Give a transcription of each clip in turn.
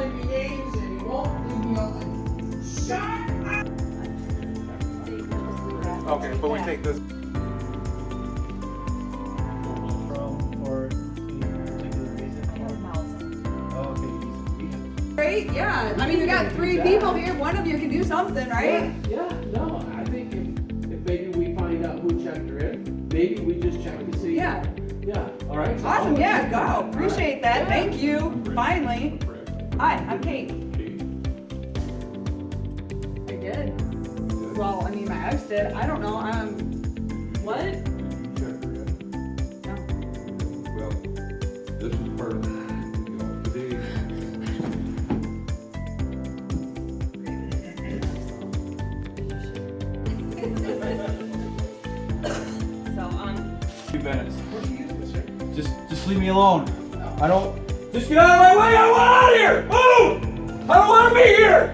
play me games and he won't leave me alone. Shut up! Okay, but we take this. For any particular reason? Oh, okay. Great, yeah. I mean, we got 3 people here. One of you can do something, right? Yeah, no, I think if maybe we find out who checked her in, maybe we just check to see. Yeah. Yeah, all right. so Awesome, I'll- yeah, go. Appreciate that. Yeah. Thank you. Finally. Hi, I'm Kate. I did. Well, I mean, my ex did. I don't know. What? No. Well, this is part of, today. Few minutes. Just leave me alone. I don't. Just get out of my way. I don't want out of here. Move! I don't want to be here.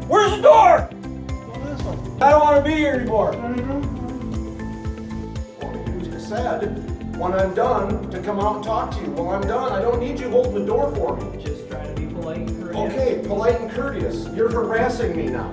Where's the door? I don't want to be here anymore. You said, when I'm done, to come out and talk to you. Well, I'm done. I don't need you holding the door for me. Just try to be polite and courteous. Okay, polite and courteous. You're harassing me now.